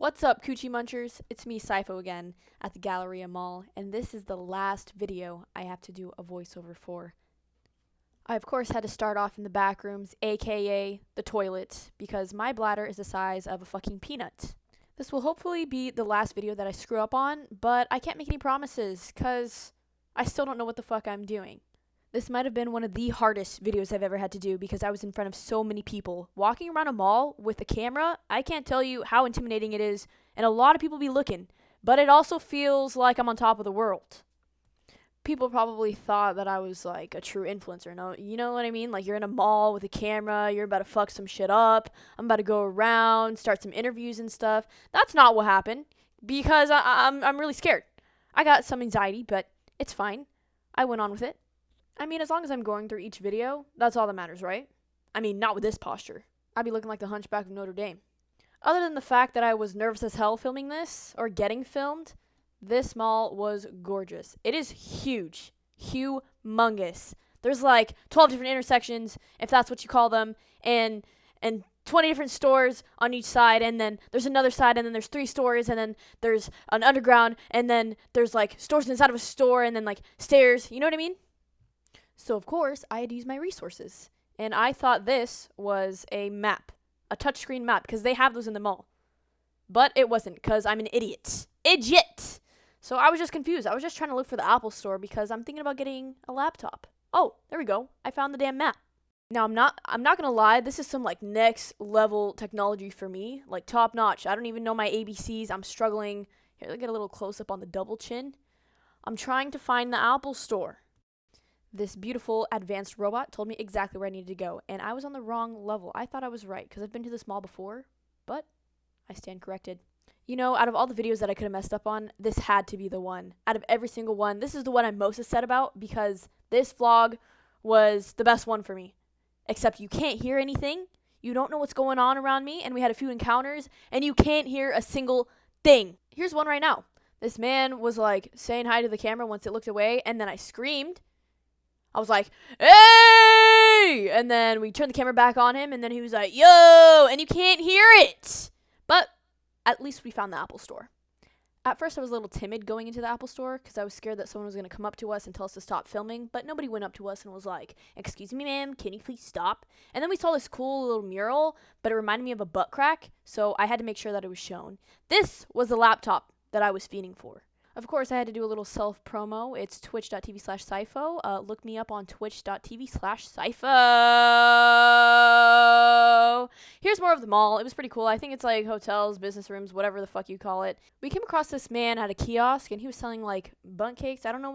What's up, Coochie Munchers? It's me, Sypho, again, at the Galleria Mall, and this is the last video I have to do a voiceover for. I, of course, had to start off in the back rooms, aka the toilet, because my bladder is the size of a fucking peanut. This will hopefully be the last video that I screw up on, but I can't make any promises, because I still don't know what the fuck I'm doing. This might have been one of the hardest videos I've ever had to do because I was in front of so many people. Walking around a mall with a camera, I can't tell you how intimidating it is, and a lot of people be looking, but it also feels like I'm on top of the world. People probably thought that I was like a true influencer, no? You know what I mean? Like you're in a mall with a camera, you're about to fuck some shit up, I'm about to go around, start some interviews and stuff. That's not what happened because I'm really scared. I got some anxiety, but it's fine. I went on with it. I mean, as long as I'm going through each video, that's all that matters, right? I mean, not with this posture. I'd be looking like the Hunchback of Notre Dame. Other than the fact that I was nervous as hell filming this, or getting filmed, this mall was gorgeous. It is huge. Humongous. There's like 12 different intersections, if that's what you call them, and 20 different stores on each side, and then there's another side, and then there's 3 stores, and then there's an underground, and then there's like stores inside of a store, and then like stairs, you know what I mean? So, of course, I had to use my resources. And I thought this was a map, a touchscreen map, because they have those in the mall. But it wasn't, because I'm an idiot. Idiot! So I was just confused. I was just trying to look for the Apple Store because I'm thinking about getting a laptop. Oh, there we go. I found the damn map. Now, I'm not going to lie. This is some, like, next level technology for me. Like, top notch. I don't even know my ABCs. I'm struggling. Here, let's get a little close-up on the double chin. I'm trying to find the Apple Store. This beautiful advanced robot told me exactly where I needed to go, and I was on the wrong level. I thought I was right, because I've been to this mall before, but I stand corrected. You know, out of all the videos that I could have messed up on, this had to be the one. Out of every single one, this is the one I'm most upset about, because this vlog was the best one for me. Except you can't hear anything, you don't know what's going on around me, and we had a few encounters, and you can't hear a single thing. Here's one right now. This man was, like, saying hi to the camera once it looked away, and then I screamed. I was like, hey! And then we turned the camera back on him, and then he was like, yo! And you can't hear it! But at least we found the Apple Store. At first, I was a little timid going into the Apple Store because I was scared that someone was going to come up to us and tell us to stop filming, but nobody went up to us and was like, excuse me, ma'am, can you please stop? And then we saw this cool little mural, but it reminded me of a butt crack, so I had to make sure that it was shown. This was the laptop that I was fiending for. Of course, I had to do a little self-promo. It's twitch.tv/Sypho. Look me up on twitch.tv/Sypho. Here's more of the mall. It was pretty cool. I think it's like hotels, business rooms, whatever the fuck you call it. We came across this man at a kiosk, and he was selling like bundt cakes. I don't know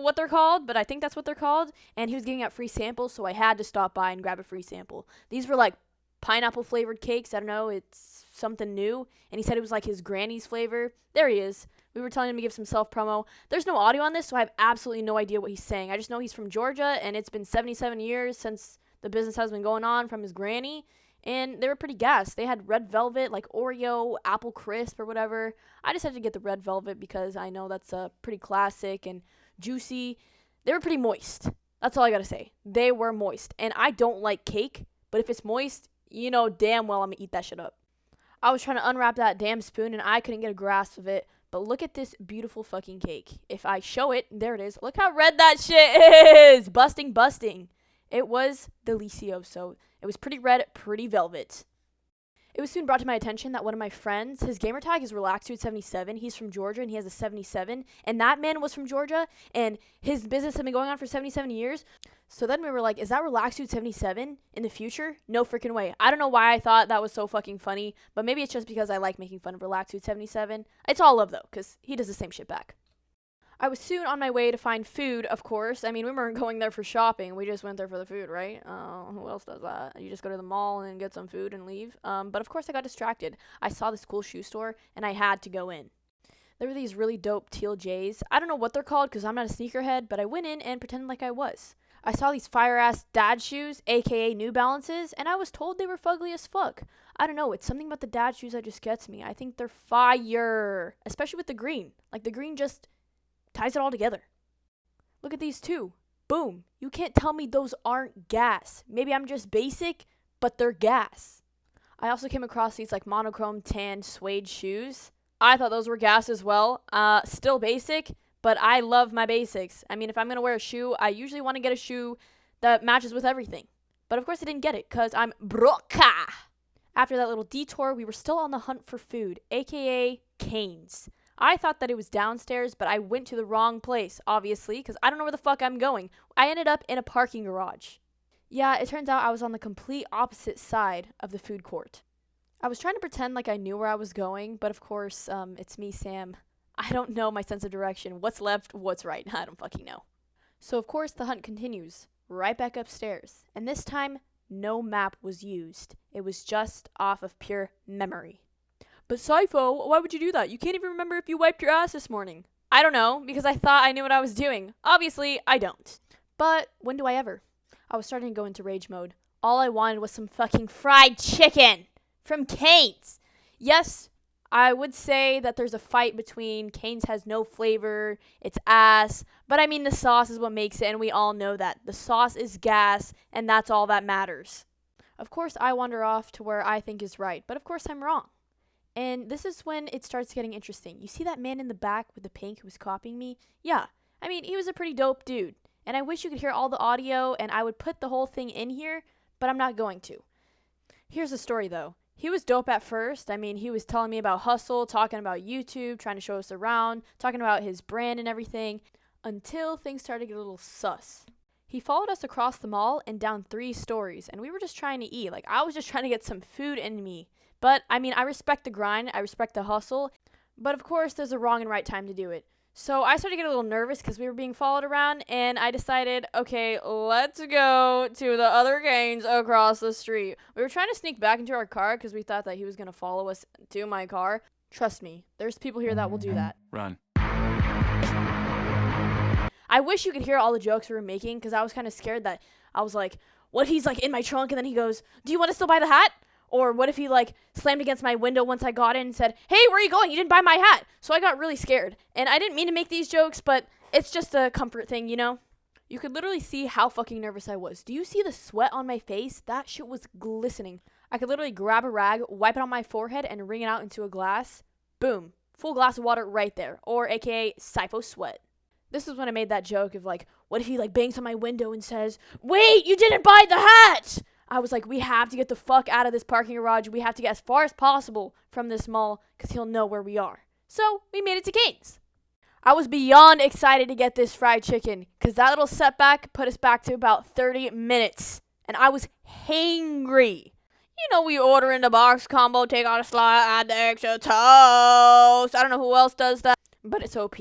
what they're called, but I think that's what they're called. And he was giving out free samples, so I had to stop by and grab a free sample. These were like pineapple-flavored cakes. I don't know. It's something new. And he said it was like his granny's flavor. There he is. We were telling him to give some self-promo. There's no audio on this, so I have absolutely no idea what he's saying. I just know he's from Georgia, and it's been 77 years since the business has been going on from his granny, and they were pretty gassed. They had red velvet, like Oreo, apple crisp, or whatever. I decided to get the red velvet because I know that's pretty classic and juicy. They were pretty moist. That's all I gotta say. They were moist, and I don't like cake, but if it's moist, you know damn well I'm gonna eat that shit up. I was trying to unwrap that damn spoon, and I couldn't get a grasp of it. But look at this beautiful fucking cake. If I show it, there it is. Look how red that shit is. Busting. It was delicioso. It was pretty red, pretty velvet. It was soon brought to my attention that one of my friends, his gamer tag is RelaxDude77. He's from Georgia, and he has a 77. And that man was from Georgia, and his business had been going on for 77 years. So then we were like, is that RelaxDude77 in the future? No freaking way. I don't know why I thought that was so fucking funny, but maybe it's just because I like making fun of RelaxDude77. It's all love, though, because he does the same shit back. I was soon on my way to find food, of course. I mean, we weren't going there for shopping. We just went there for the food, right? Who else does that? You just go to the mall and get some food and leave. But of course I got distracted. I saw this cool shoe store, and I had to go in. There were these really dope teal J's. I don't know what they're called because I'm not a sneakerhead, but I went in and pretended like I was. I saw these fire-ass dad shoes, aka New Balances, and I was told they were fugly as fuck. I don't know, it's something about the dad shoes that just gets me. I think they're fire, especially with the green. Like, the green just ties it all together. Look at these two. Boom. You can't tell me those aren't gas. Maybe I'm just basic, but they're gas. I also came across these like monochrome tan suede shoes. I thought those were gas as well. Still basic, but I love my basics. I mean, if I'm going to wear a shoe, I usually want to get a shoe that matches with everything. But of course I didn't get it because I'm broka. After that little detour, we were still on the hunt for food, aka Cane's. I thought that it was downstairs, but I went to the wrong place, obviously, because I don't know where the fuck I'm going. I ended up in a parking garage. Yeah, it turns out I was on the complete opposite side of the food court. I was trying to pretend like I knew where I was going, but of course, it's me, Sam. I don't know my sense of direction. What's left, what's right? I don't fucking know. So of course the hunt continues, right back upstairs. And this time, no map was used. It was just off of pure memory. But Sifo, why would you do that? You can't even remember if you wiped your ass this morning. I don't know, because I thought I knew what I was doing. Obviously, I don't. But when do I ever? I was starting to go into rage mode. All I wanted was some fucking fried chicken from Cane's. Yes, I would say that there's a fight between Cane's has no flavor, it's ass, but I mean the sauce is what makes it, and we all know that. The sauce is gas, and that's all that matters. Of course, I wander off to where I think is right, but of course I'm wrong. And this is when it starts getting interesting. You see that man in the back with the pink who was copying me? Yeah, I mean, he was a pretty dope dude. And I wish you could hear all the audio, and I would put the whole thing in here, but I'm not going to. Here's the story, though. He was dope at first. I mean, he was telling me about hustle, talking about YouTube, trying to show us around, talking about his brand and everything, until things started to get a little sus. He followed us across the mall and down 3 stories, and we were just trying to eat. Like, I was just trying to get some food in me. But, I mean, I respect the grind, I respect the hustle, but of course, there's a wrong and right time to do it. So I started to get a little nervous because we were being followed around, and I decided, okay, let's go to the other Cane's across the street. We were trying to sneak back into our car because we thought that he was going to follow us to my car. Trust me, there's people here that will do that. Run. I wish you could hear all the jokes we were making because I was kind of scared that I was like, what if he's like in my trunk and then he goes, do you want to still buy the hat? Or what if he like slammed against my window once I got in and said, hey, where are you going? You didn't buy my hat. So I got really scared. And I didn't mean to make these jokes, but it's just a comfort thing, you know? You could literally see how fucking nervous I was. Do you see the sweat on my face? That shit was glistening. I could literally grab a rag, wipe it on my forehead, and wring it out into a glass. Boom. Full glass of water right there. Or aka Sifo sweat. This is when I made that joke of like, what if he like bangs on my window and says, wait, you didn't buy the hat! I was like, we have to get the fuck out of this parking garage. We have to get as far as possible from this mall because he'll know where we are. So we made it to Cane's. I was beyond excited to get this fried chicken because that little setback put us back to about 30 minutes. And I was hangry. You know, we order in the box combo, take out a slice, add the extra toast. I don't know who else does that, but it's OP.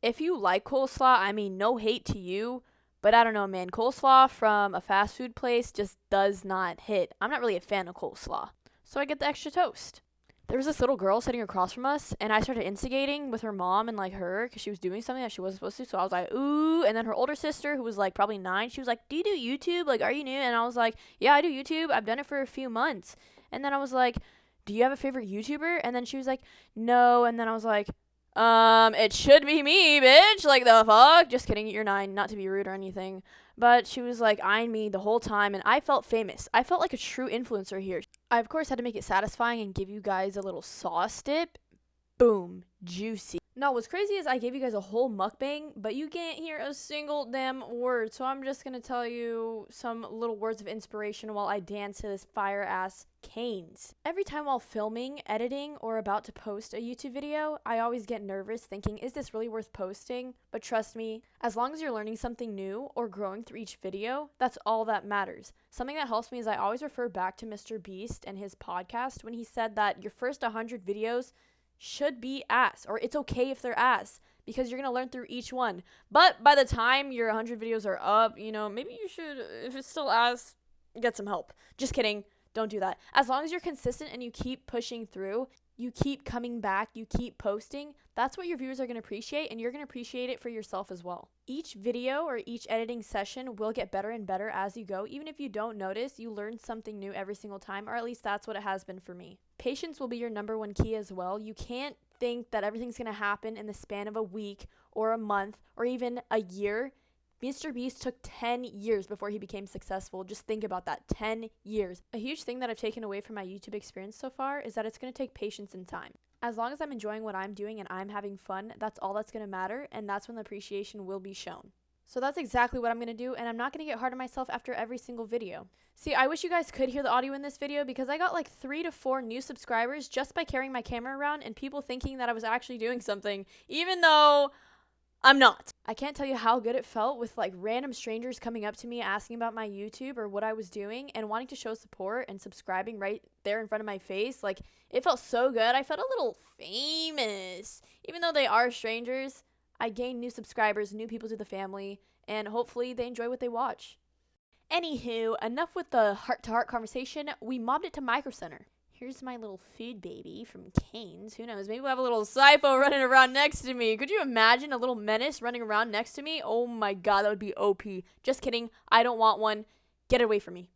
If you like coleslaw, I mean, no hate to you. But I don't know, man. Coleslaw from a fast food place just does not hit. I'm not really a fan of coleslaw. So I get the extra toast. There was this little girl sitting across from us, and I started instigating with her mom and, like, her, because she was doing something that she wasn't supposed to. So I was like, ooh. And then her older sister, who was, like, probably 9, she was like, do you do YouTube? Like, are you new? And I was like, yeah, I do YouTube. I've done it for a few months. And then I was like, do you have a favorite YouTuber? And then she was like, no. And then I was like, it should be me, bitch. Like, the fuck? Just kidding. You're 9. Not to be rude or anything. But she was, like, eyeing me the whole time, and I felt famous. I felt like a true influencer here. I, of course, had to make it satisfying and give you guys a little sauce dip. Boom. Juicy. Now, what's crazy is I gave you guys a whole mukbang, but you can't hear a single damn word. So I'm just going to tell you some little words of inspiration while I dance to this fire-ass Cane's. Every time while filming, editing, or about to post a YouTube video, I always get nervous thinking, is this really worth posting? But trust me, as long as you're learning something new or growing through each video, that's all that matters. Something that helps me is I always refer back to Mr. Beast and his podcast when he said that your first 100 videos should be ass, or it's okay if they're ass, because you're going to learn through each one. But by the time your 100 videos are up, you know, maybe you should, if it's still ass, get some help. Just kidding. Don't do that. As long as you're consistent and you keep pushing through, you keep coming back, you keep posting, that's what your viewers are going to appreciate, and you're going to appreciate it for yourself as well. Each video or each editing session will get better and better as you go. Even if you don't notice, you learn something new every single time, or at least that's what it has been for me. Patience will be your number one key as well. You can't think that everything's going to happen in the span of a week or a month or even a year. Mr. Beast took 10 years before he became successful. Just think about that, 10 years. A huge thing that I've taken away from my YouTube experience so far is that it's going to take patience and time. As long as I'm enjoying what I'm doing and I'm having fun, that's all that's going to matter, and that's when the appreciation will be shown. So that's exactly what I'm going to do, and I'm not going to get hard on myself after every single video. See, I wish you guys could hear the audio in this video because I got like 3 to 4 new subscribers just by carrying my camera around and people thinking that I was actually doing something, even though I'm not. I can't tell you how good it felt with like random strangers coming up to me asking about my YouTube or what I was doing and wanting to show support and subscribing right there in front of my face. Like, it felt so good. I felt a little famous. Even though they are strangers, I gained new subscribers, new people to the family, and hopefully they enjoy what they watch. Anywho, enough with the heart-to-heart conversation. We mobbed it to Micro Center. Here's my little food baby from Cane's. Who knows? Maybe we'll have a little Sypho running around next to me. Could you imagine a little menace running around next to me? Oh my god, that would be OP. Just kidding. I don't want one. Get it away from me.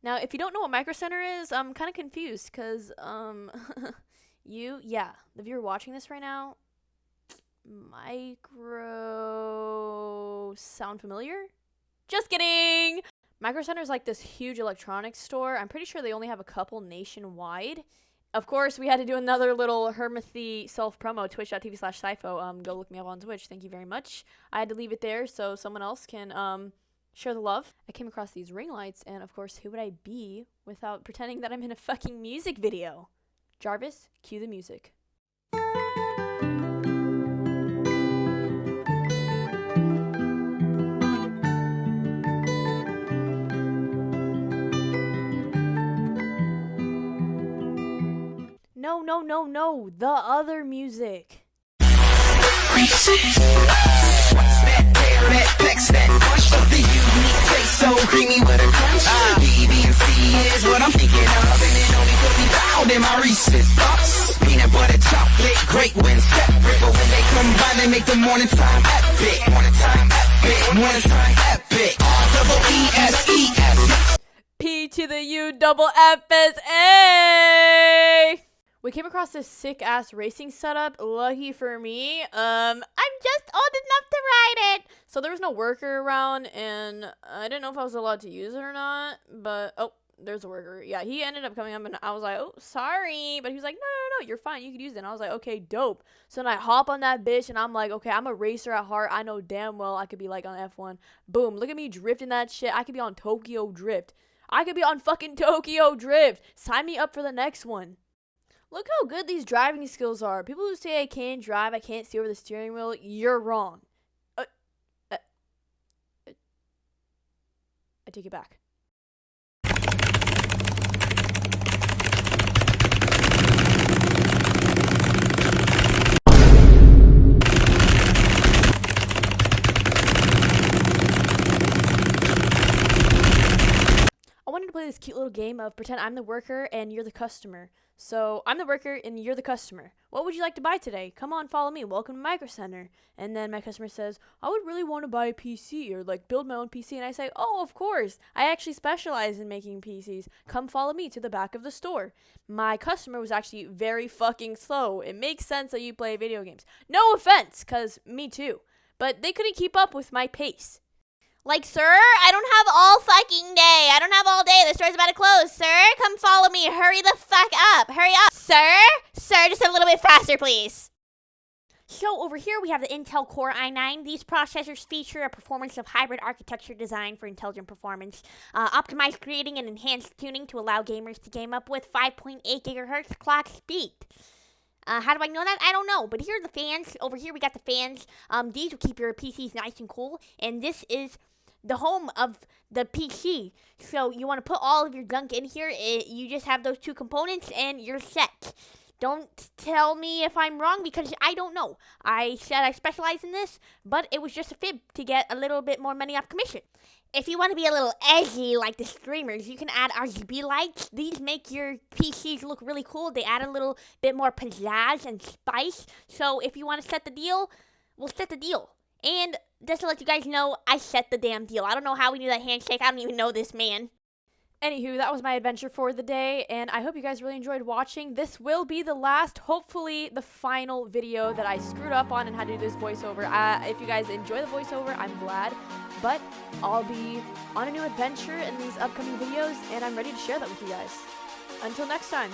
Now, if you don't know what Micro Center is, I'm kind of confused because, the viewer watching this right now, Micro sound familiar? Just kidding! Micro Center is like this huge electronics store. I'm pretty sure they only have a couple nationwide. Of course, we had to do another little Hermithy self-promo, twitch.tv/Sypho. Go look me up on Twitch. Thank you very much. I had to leave it there so someone else can share the love. I came across these ring lights, and of course, who would I be without pretending that I'm in a fucking music video? Jarvis, cue the music. No, the other music. So creamy with a crunch. B, B, and C is what I'm thinking of, and it only put me down in my Reese's Puffs. Peanut butter chocolate, great when separate, but when they combine, they make the morning time epic. Morning time epic. Morning time epic. R-double-E-S-E-S. P to the U double F S A. We came across this sick-ass racing setup. Lucky for me, I'm just old enough to ride it. So there was no worker around, and I didn't know if I was allowed to use it or not. But, oh, there's a worker. Yeah, he ended up coming up, and I was like, oh, sorry. But he was like, no, you're fine. You could use it. And I was like, okay, dope. So then I hop on that bitch, and I'm like, okay, I'm a racer at heart. I know damn well I could be, like, on F1. Boom, look at me drifting that shit. I could be on Tokyo Drift. I could be on fucking Tokyo Drift. Sign me up for the next one. Look how good these driving skills are. People who say I can't drive, I can't see over the steering wheel, you're wrong. I take it back. I wanted to play this cute little game of pretend I'm the worker and you're the customer. So, I'm the worker and you're the customer. What would you like to buy today? Come on, follow me. Welcome to Micro Center. And then my customer says, I would really want to buy a PC or like build my own PC. And I say, oh, of course. I actually specialize in making PCs. Come follow me to the back of the store. My customer was actually very fucking slow. It makes sense that you play video games. No offense, because me too. But they couldn't keep up with my pace. Like, sir, I don't have all fucking day. I don't have all day. The store's about to close. Sir, come follow me. Hurry the fuck up. Hurry up. Sir, just a little bit faster, please. So over here we have the Intel Core i9. These processors feature a performance of hybrid architecture designed for intelligent performance. Optimized creating and enhanced tuning to allow gamers to game up with 5.8 gigahertz clock speed. How do I know that? I don't know. But here are the fans. Over here we got the fans. These will keep your PCs nice and cool. And this is the home of the PC. So you want to put all of your junk in here. You just have those two components and you're set. Don't tell me if I'm wrong because I don't know. I said I specialize in this, but it was just a fib to get a little bit more money off commission. If you want to be a little edgy like the streamers, you can add RGB lights. These make your PCs look really cool. They add a little bit more pizzazz and spice. So if you want to set the deal, we'll set the deal. And just to let you guys know, I set the damn deal. I don't know how we do that handshake. I don't even know this man. Anywho, that was my adventure for the day, and I hope you guys really enjoyed watching. This will be the last, hopefully the final video that I screwed up on and had to do this voiceover. If you guys enjoy the voiceover, I'm glad. But I'll be on a new adventure in these upcoming videos, and I'm ready to share that with you guys. Until next time.